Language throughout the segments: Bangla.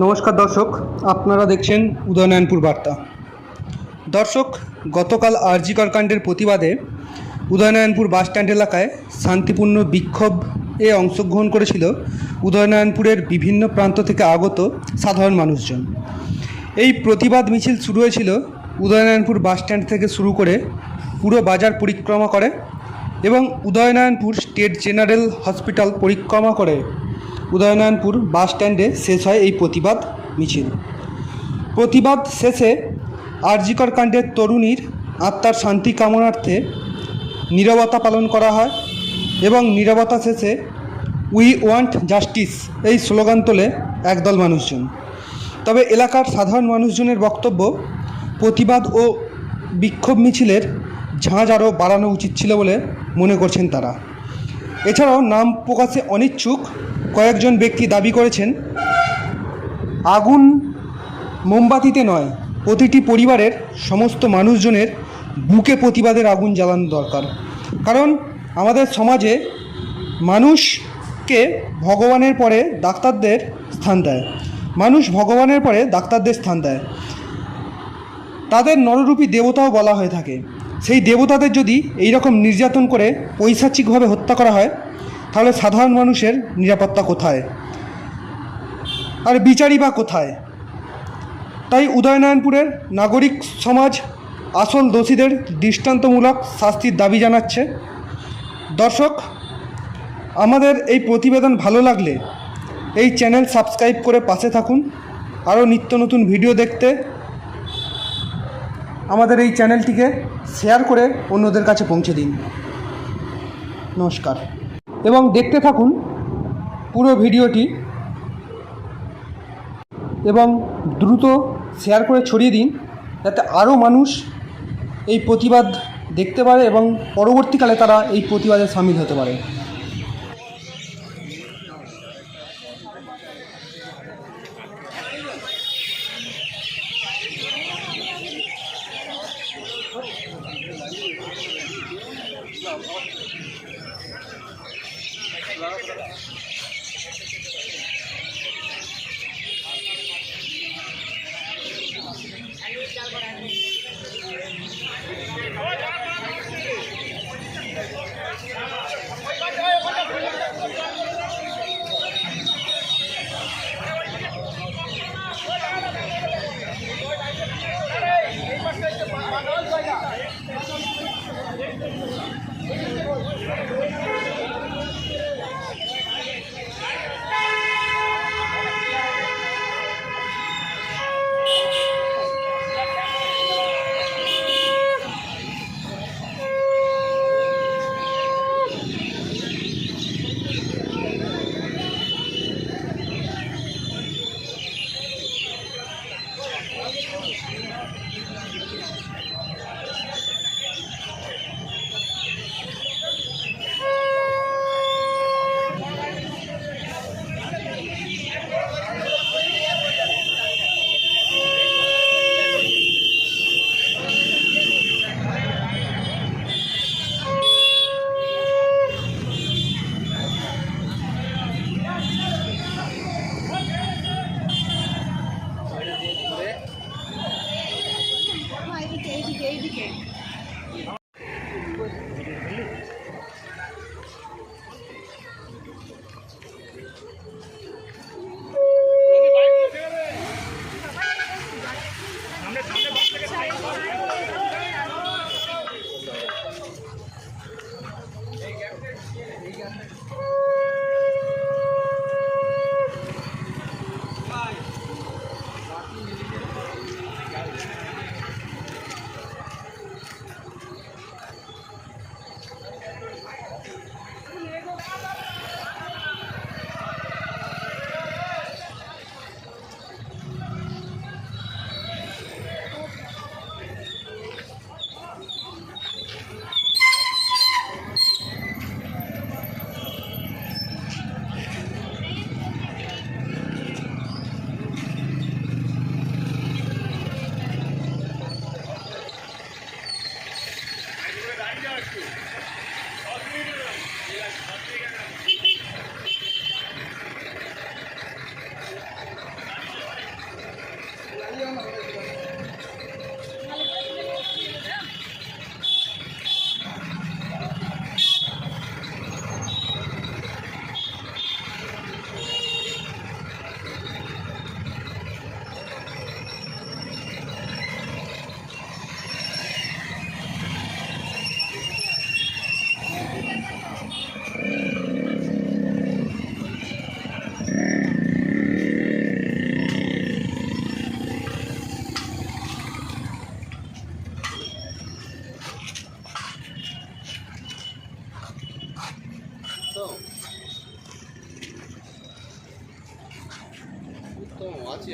নমস্কার দর্শক, আপনারা দেখছেন উদয়নারায়ণপুর বার্তা। দর্শক, গতকাল আরজি কর কাণ্ডের প্রতিবাদে উদয়নারায়ণপুর বাসস্ট্যান্ড এলাকায় শান্তিপূর্ণ বিক্ষোভে অংশগ্রহণ করেছিল উদয়নারায়ণপুরের বিভিন্ন প্রান্ত থেকে আগত সাধারণ মানুষজন। এই প্রতিবাদ মিছিল শুরু হয়েছিল উদয়নারায়ণপুর বাসস্ট্যান্ড থেকে শুরু করে পুরো বাজার পরিক্রমা করে এবং উদয়নারায়ণপুর স্টেট জেনারেল হসপিটাল পরিক্রমা করে উদয়নারায়ণপুর বাস স্ট্যান্ডে শেষ হয় এই প্রতিবাদ মিছিল। প্রতিবাদ শেষে আরজি কর কাণ্ডের তরুণীর আত্মার শান্তি কামনার্থে নীরবতা পালন করা হয় এবং নীরবতা শেষে উই ওয়ান্ট জাস্টিস এই স্লোগান তোলে একদল মানুষজন। তবে এলাকার সাধারণ মানুষজনের বক্তব্য, প্রতিবাদ ও বিক্ষোভ মিছিলের ঝাঁজ আরও বাড়ানো উচিত ছিল বলে মনে করছেন তারা। এছাড়াও নাম প্রকাশে অনিচ্ছুক কয়েকজন ব্যক্তি দাবি করেছেন, আগুন মোমবাতিতে নয়, প্রতিটি পরিবারের সমস্ত মানুষজনের বুকে প্রতিবাদের আগুন জ্বালানো দরকার। কারণ আমাদের সমাজে মানুষকে ভগবানের পরে ডাক্তারদের স্থান দেয়, মানুষ ভগবানের পরে ডাক্তারদের স্থান দেয়, তাদের নররূপী দেবতাও বলা হয়ে থাকে। সেই দেবতাদের যদি এই রকম নির্যাতন করে পৈশাচিকভাবে হত্যা করা হয়, তাহলে সাধারণ মানুষের নিরাপত্তা কোথায় আর বিচারই বা কোথায়? তাই উদয়নারায়ণপুরের নাগরিক সমাজ আসল দোষীদের দৃষ্টান্তমূলক শাস্তির দাবি জানাচ্ছে। দর্শক, আমাদের এই প্রতিবেদন ভালো লাগলে এই চ্যানেল সাবস্ক্রাইব করে পাশে থাকুন। আরও নিত্য নতুন ভিডিও দেখতে আমাদের এই চ্যানেলটিকে শেয়ার করে অন্যদের কাছে পৌঁছে দিন। নমস্কার এবং দেখতে থাকুন পুরো ভিডিওটি এবং দ্রুত শেয়ার করে ছড়িয়ে দিন, যাতে আরও মানুষ এই প্রতিবাদ দেখতে পারে এবং পরবর্তীকালে তারা এই প্রতিবাদে সামিল হতে পারে।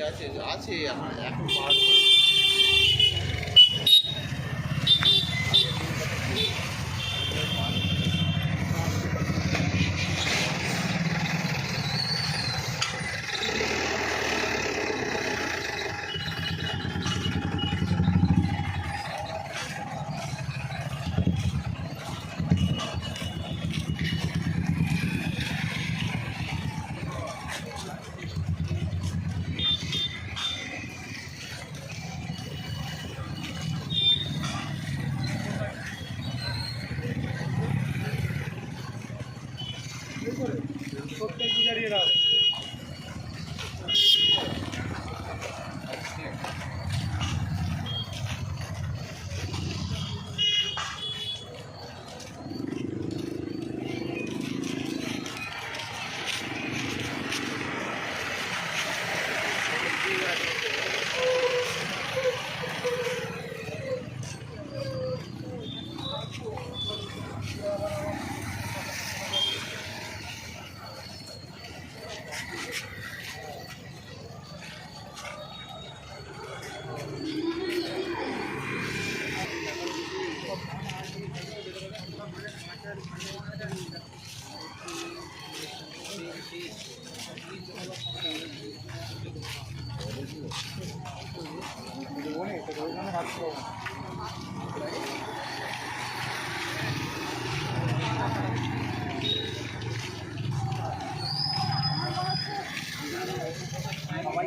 আছে আছে আছে এখন পাওয়া সবাই